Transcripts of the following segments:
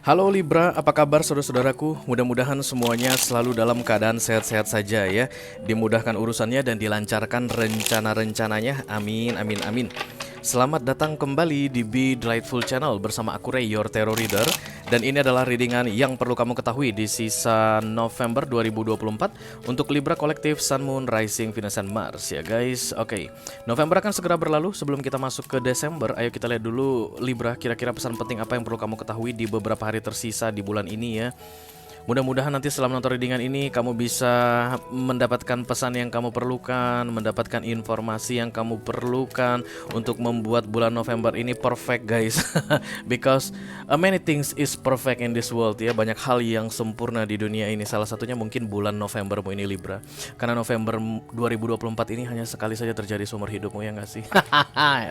Halo Libra, apa kabar saudara-saudaraku? Mudah-mudahan semuanya selalu dalam keadaan sehat-sehat saja ya. Dimudahkan urusannya dan dilancarkan rencana-rencananya. Amin, amin, amin. Selamat datang kembali di Be Delightful Channel bersama aku Ray, your Tarot Reader. Dan ini adalah readingan yang perlu kamu ketahui di sisa November 2024 untuk Libra Kolektif Sun, Moon, Rising, Venus, dan Mars ya guys. Oke, November akan segera berlalu. Sebelum kita masuk ke Desember, ayo kita lihat dulu Libra, kira-kira pesan penting apa yang perlu kamu ketahui di beberapa hari tersisa di bulan ini ya. Mudah-mudahan nanti setelah menonton readingan ini kamu bisa mendapatkan pesan yang kamu perlukan, mendapatkan informasi yang kamu perlukan untuk membuat bulan November ini perfect guys. Because many things is perfect in this world ya. Banyak hal yang sempurna di dunia ini. Salah satunya mungkin bulan Novembermu ini Libra. Karena November 2024 ini hanya sekali saja terjadi seumur hidupmu ya nggak sih?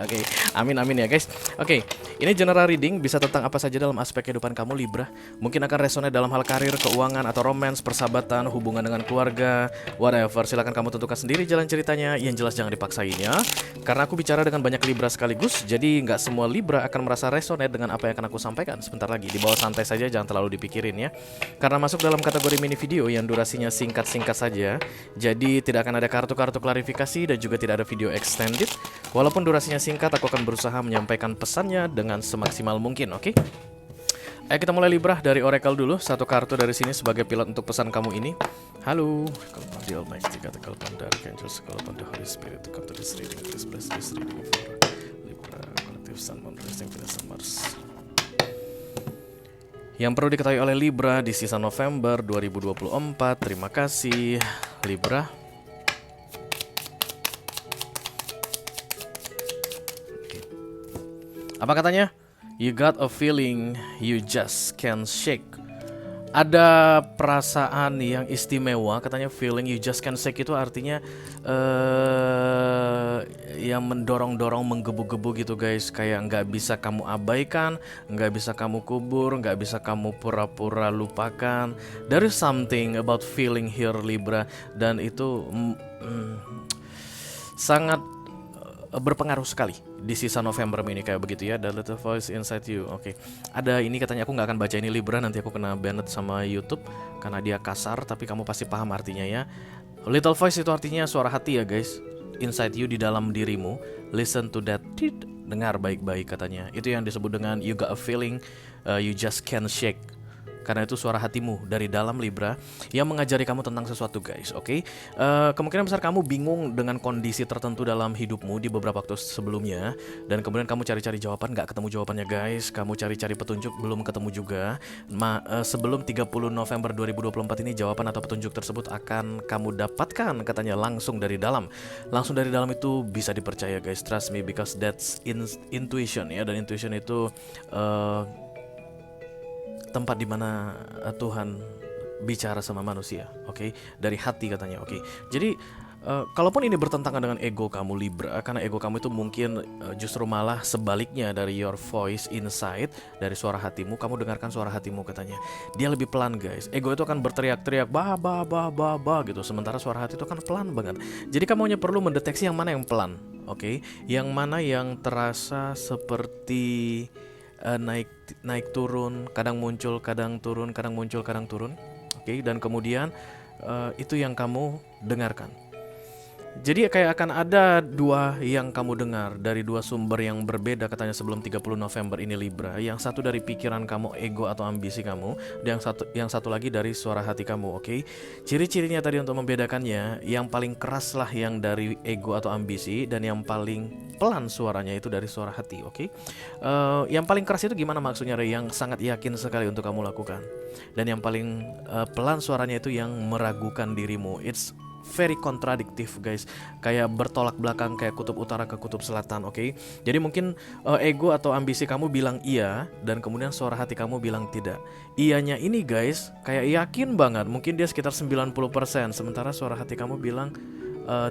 Oke, amin amin ya guys. Oke, ini general reading bisa tentang apa saja dalam aspek kehidupan kamu Libra. Mungkin akan resonate dalam hal karir, keuangan atau romance, persahabatan, hubungan dengan keluarga, whatever. Silakan kamu tentukan sendiri jalan ceritanya. Yang jelas jangan dipaksain ya. Karena aku bicara dengan banyak Libra sekaligus, jadi nggak semua Libra akan merasa resonate dengan apa yang akan aku sampaikan sebentar lagi. Di bawah santai saja, jangan terlalu dipikirin ya. Karena masuk dalam kategori mini video yang durasinya singkat-singkat saja, jadi tidak akan ada kartu-kartu klarifikasi dan juga tidak ada video extended. Walaupun durasinya singkat, aku akan berusaha menyampaikan pesannya dengan semaksimal mungkin, oke? Ayo kita mulai Libra dari Oracle dulu. Satu kartu dari sini sebagai pilot untuk pesan kamu ini. Halo, call upon the Almighty God, call upon the Archangels, call upon the Holy Spirit to come to this reading. Please bless this reading for Libra Kolektif Sun, Moon, Rising, Venus, and Mars. Yang perlu diketahui oleh Libra di sisa November 2024. Terima kasih Libra. Apa katanya? You got a feeling you just can't shake. Ada perasaan yang istimewa, katanya feeling you just can't shake itu artinya yang mendorong-dorong, menggebu-gebu gitu guys. Kayak nggak bisa kamu abaikan, nggak bisa kamu kubur, nggak bisa kamu pura-pura lupakan. There is something about feeling here Libra. Dan itu sangat berpengaruh sekali di sisa November ini kayak begitu ya. The little voice inside you. Oke. Ada ini katanya, aku nggak akan baca ini Libra, nanti aku kena banned sama YouTube karena dia kasar, tapi kamu pasti paham artinya ya. Little voice itu artinya suara hati ya guys. Inside you, di dalam dirimu. Listen to that. Dengar baik-baik katanya. Itu yang disebut dengan you got a feeling you just can't shake. Karena itu suara hatimu dari dalam Libra yang mengajari kamu tentang sesuatu guys, oke? Kemungkinan besar kamu bingung dengan kondisi tertentu dalam hidupmu di beberapa waktu sebelumnya. Dan kemudian kamu cari-cari jawaban, gak ketemu jawabannya guys. Kamu cari-cari petunjuk, belum ketemu juga. Sebelum 30 November 2024 ini jawaban atau petunjuk tersebut akan kamu dapatkan katanya langsung dari dalam. Langsung dari dalam itu bisa dipercaya guys, trust me, because that's intuition ya. Dan intuition itu tempat di mana Tuhan bicara sama manusia, oke? Dari hati katanya, oke? Jadi kalaupun ini bertentangan dengan ego kamu Libra, karena ego kamu itu mungkin justru malah sebaliknya dari your voice inside, dari suara hatimu, kamu dengarkan suara hatimu katanya. Dia lebih pelan guys. Ego itu akan berteriak-teriak ba ba ba ba ba gitu, sementara suara hati itu kan pelan banget. Jadi kamu hanya perlu mendeteksi yang mana yang pelan, oke? Yang mana yang terasa seperti naik turun, kadang muncul, kadang turun, kadang muncul, kadang turun. Oke, dan kemudian itu yang kamu dengarkan. Jadi kayak akan ada dua yang kamu dengar dari dua sumber yang berbeda katanya sebelum 30 November ini Libra. Yang satu dari pikiran kamu, ego atau ambisi kamu, dan yang satu lagi dari suara hati kamu, oke? Ciri-cirinya tadi untuk membedakannya, yang paling keras lah yang dari ego atau ambisi, dan yang paling pelan suaranya itu dari suara hati, oke? Yang paling keras itu gimana maksudnya Ray? Yang sangat yakin sekali untuk kamu lakukan. Dan yang paling pelan suaranya itu yang meragukan dirimu. It's very kontradiktif guys, kayak bertolak belakang, kayak kutub utara ke kutub selatan, oke? Jadi mungkin ego atau ambisi kamu bilang iya, dan kemudian suara hati kamu bilang tidak. Iyanya ini guys kayak yakin banget, mungkin dia sekitar 90%, sementara suara hati kamu bilang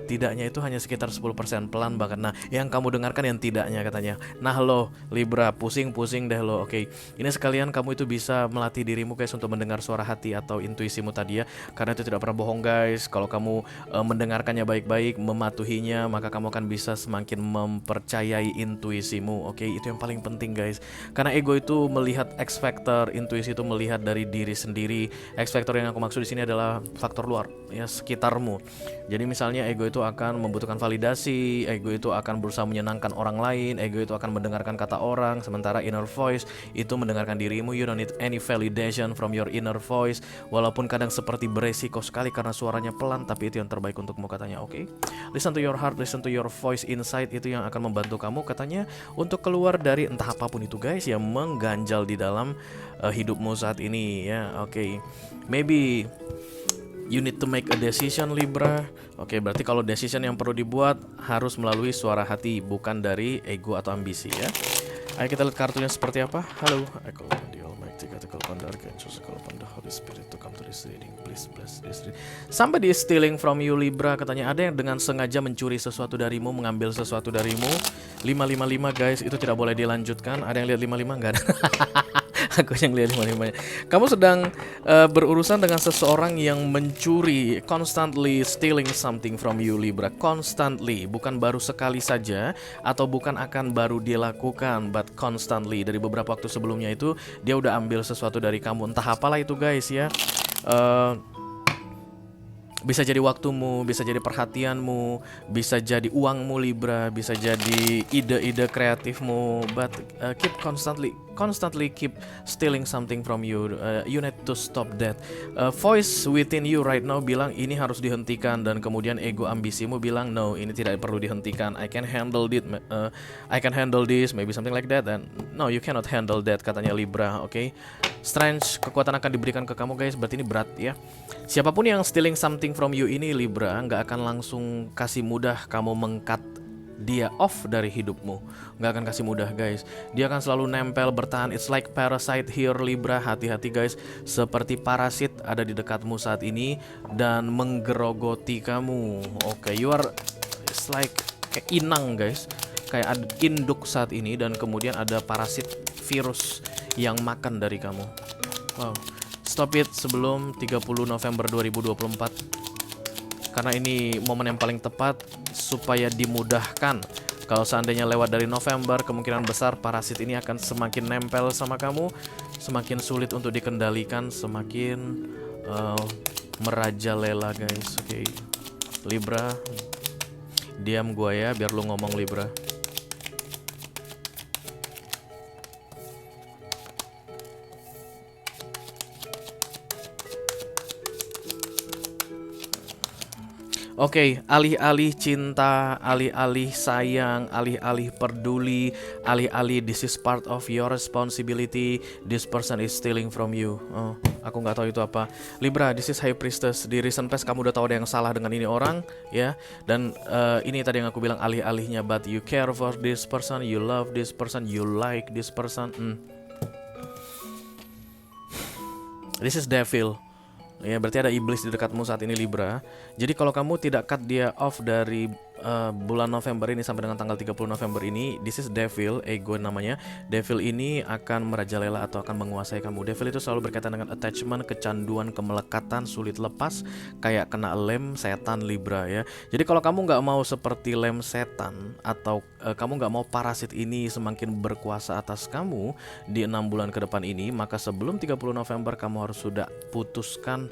tidaknya itu hanya sekitar 10% pelan bahkan. Nah, yang kamu dengarkan yang tidaknya katanya. Nah lo Libra, pusing-pusing deh lo. Oke, ini sekalian kamu itu bisa melatih dirimu guys untuk mendengar suara hati atau intuisimu tadi ya. Karena itu tidak pernah bohong guys. Kalau kamu mendengarkannya baik-baik, mematuhinya, maka kamu akan bisa semakin mempercayai intuisimu. Oke, itu yang paling penting guys. Karena ego itu melihat X factor, intuisi itu melihat dari diri sendiri. X factor yang aku maksud di sini adalah faktor luar, ya sekitarmu. Jadi misalnya ego itu akan membutuhkan validasi, ego itu akan berusaha menyenangkan orang lain, ego itu akan mendengarkan kata orang, sementara inner voice itu mendengarkan dirimu. You don't need any validation from your inner voice. Walaupun kadang seperti beresiko sekali karena suaranya pelan, tapi itu yang terbaik untukmu katanya. Oke, listen to your heart, listen to your voice inside, itu yang akan membantu kamu katanya untuk keluar dari entah apapun itu guys yang mengganjal di dalam hidupmu saat ini ya. Oke, maybe you need to make a decision Libra. Oke, berarti kalau decision yang perlu dibuat harus melalui suara hati, bukan dari ego atau ambisi ya. Ayo kita lihat kartunya seperti apa. Halo, I call upon the Almighty God, I call upon the Archangels, I call upon the Holy Spirit to come to this reading. Please bless this reading. Somebody is stealing from you Libra. Katanya ada yang dengan sengaja mencuri sesuatu darimu, mengambil sesuatu darimu. 555 guys, itu tidak boleh dilanjutkan. Ada yang lihat 55 enggak ada? Aku yang lihat 55. Kamu sedang berurusan dengan seseorang yang mencuri, constantly stealing something from you Libra. Constantly, bukan baru sekali saja atau bukan akan baru dilakukan, but constantly. Dari beberapa waktu sebelumnya itu dia udah ambil sesuatu dari kamu. Entah apalah itu guys ya. Bisa jadi waktumu, bisa jadi perhatianmu, bisa jadi uangmu Libra, bisa jadi ide-ide kreatifmu. But keep constantly keep stealing something from you. You need to stop that. Voice within you right now bilang ini harus dihentikan, dan kemudian ego ambisimu bilang no, ini tidak perlu dihentikan. I can handle it. I can handle this, maybe something like that. And no, you cannot handle that katanya Libra. Oke. Strange, kekuatan akan diberikan ke kamu guys, berarti ini berat ya. Siapapun yang stealing something from you ini Libra, nggak akan langsung kasih mudah kamu mengkat dia off dari hidupmu. Nggak akan kasih mudah guys. Dia akan selalu nempel, bertahan. It's like parasite here Libra. Hati-hati guys, seperti parasit ada di dekatmu saat ini dan menggerogoti kamu. Oke, you are, it's like kayak inang guys, kayak ada induk saat ini, dan kemudian ada parasit virus yang makan dari kamu. Wow, stop it sebelum 30 November 2024. Karena ini momen yang paling tepat supaya dimudahkan. Kalau seandainya lewat dari November, kemungkinan besar parasit ini akan semakin nempel sama kamu, semakin sulit untuk dikendalikan, semakin merajalela guys. Oke, Libra, diam gua ya biar lu ngomong Libra. Oke, alih-alih cinta, alih-alih sayang, alih-alih peduli, alih-alih this is part of your responsibility, this person is stealing from you. Oh, aku nggak tahu itu apa. Libra, this is High Priestess. Di recent past kamu udah tahu ada yang salah dengan ini orang, ya. Dan ini tadi yang aku bilang alih-alihnya, but you care for this person, you love this person, you like this person. This is devil. Ya, berarti ada iblis di dekatmu saat ini Libra. Jadi kalau kamu tidak cut dia off dari bulan November ini sampai dengan tanggal 30 November ini, this is devil, ego namanya. Devil ini akan merajalela atau akan menguasai kamu. Devil itu selalu berkaitan dengan attachment, kecanduan, kemelekatan, sulit lepas, kayak kena lem setan Libra ya. Jadi kalau kamu nggak mau seperti lem setan, atau kamu nggak mau parasit ini semakin berkuasa atas kamu di 6 bulan ke depan ini, maka sebelum 30 November kamu harus sudah putuskan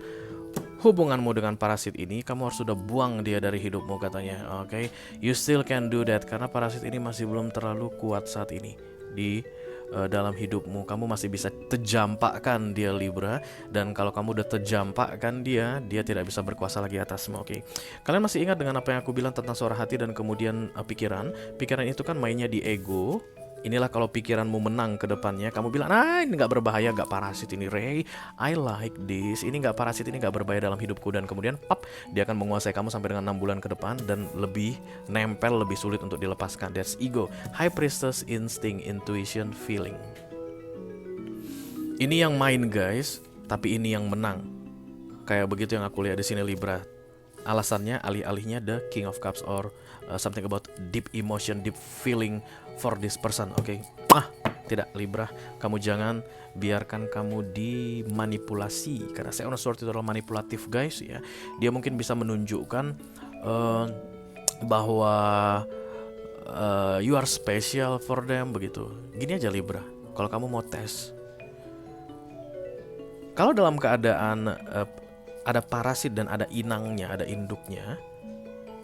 hubunganmu dengan parasit ini. Kamu harus sudah buang dia dari hidupmu katanya. Oke, you still can do that karena parasit ini masih belum terlalu kuat saat ini di dalam hidupmu. Kamu masih bisa terjampakkan dia Libra, dan kalau kamu udah terjampakkan dia tidak bisa berkuasa lagi atasmu. Oke, kalian masih ingat dengan apa yang aku bilang tentang suara hati dan kemudian pikiran itu kan mainnya di ego. Inilah kalau pikiranmu menang ke depannya, kamu bilang, ini gak berbahaya, gak parasit ini Ray, I like this, ini gak parasit, ini gak berbahaya dalam hidupku. Dan kemudian pop, dia akan menguasai kamu sampai dengan 6 bulan ke depan, dan lebih nempel, lebih sulit untuk dilepaskan. That's ego. High Priestess, instinct, intuition, feeling. Ini yang main guys, tapi ini yang menang. Kayak begitu yang aku lihat di sini Libra. alasannya alih-alihnya the King of Cups or something about deep emotion, deep feeling for this person. Oke. Tidak, Libra, kamu jangan biarkan kamu dimanipulasi, karena Seven of Swords itu adalah manipulatif, guys, ya. Dia mungkin bisa menunjukkan bahwa you are special for them, begitu. Gini aja, Libra, kalau kamu mau tes, kalau dalam keadaan ada parasit dan ada inangnya, ada induknya,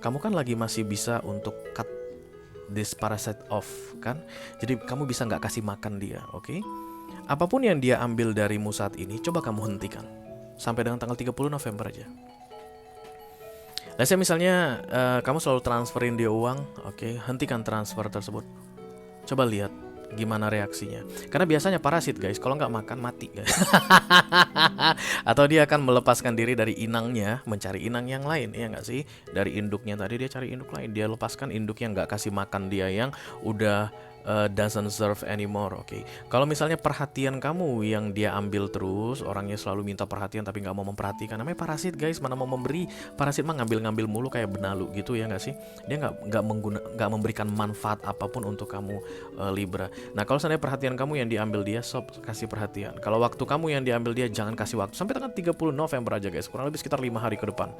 kamu kan lagi masih bisa untuk cut this parasite off, kan? Jadi kamu bisa nggak kasih makan dia, oke? Apapun yang dia ambil darimu saat ini, coba kamu hentikan sampai dengan tanggal 30 November aja. Misalnya kamu selalu transferin dia uang, oke? Hentikan transfer tersebut. Coba lihat gimana reaksinya. Karena biasanya parasit, guys, kalau nggak makan mati, guys. Atau dia akan melepaskan diri dari inangnya, mencari inang yang lain, ya nggak sih? Dari induknya tadi dia cari induk lain, dia lepaskan induk yang nggak kasih makan dia, yang udah doesn't serve anymore, oke? Kalau misalnya perhatian kamu yang dia ambil terus, orangnya selalu minta perhatian tapi nggak mau memperhatikan, namanya parasit, guys. Mana mau memberi? Parasit mah ngambil-ngambil mulu kayak benalu gitu, ya nggak sih? Dia nggak memberikan manfaat apapun untuk kamu, Libra. Nah, kalau seandainya perhatian kamu yang diambil dia, sob, kasih perhatian. Kalau waktu kamu yang diambil dia, jangan kasih waktu. Sampai tanggal 30 November aja, guys. Kurang lebih sekitar 5 hari ke depan.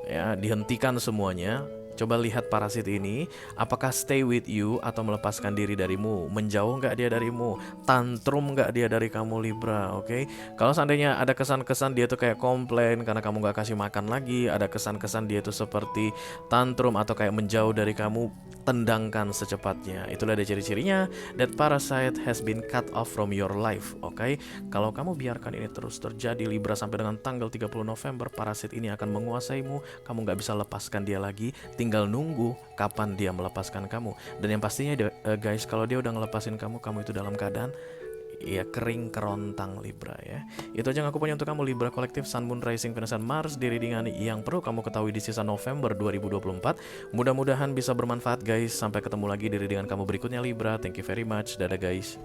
Ya, dihentikan semuanya. Coba lihat parasit ini, apakah stay with you atau melepaskan diri darimu, menjauh nggak dia darimu, tantrum nggak dia dari kamu, Libra, oke? Kalau seandainya ada kesan-kesan dia tuh kayak komplain karena kamu nggak kasih makan lagi, ada kesan-kesan dia tuh seperti tantrum atau kayak menjauh dari kamu, tendangkan secepatnya. Itulah ada ciri-cirinya, that parasite has been cut off from your life, oke? Kalau kamu biarkan ini terus terjadi, Libra, sampai dengan tanggal 30 November, parasit ini akan menguasaimu, kamu nggak bisa lepaskan dia lagi, tinggal nunggu kapan dia melepaskan kamu. Dan yang pastinya guys, kalau dia udah ngelepasin kamu, kamu itu dalam keadaan ya kering kerontang, Libra, ya. Itu aja yang aku punya untuk kamu, Libra kolektif, Sun, Moon, Rising, Venus, dan Mars di readingan yang perlu kamu ketahui di sisa November 2024. Mudah-mudahan bisa bermanfaat, guys. Sampai ketemu lagi di readingan kamu berikutnya, Libra. Thank you very much. Dadah, guys.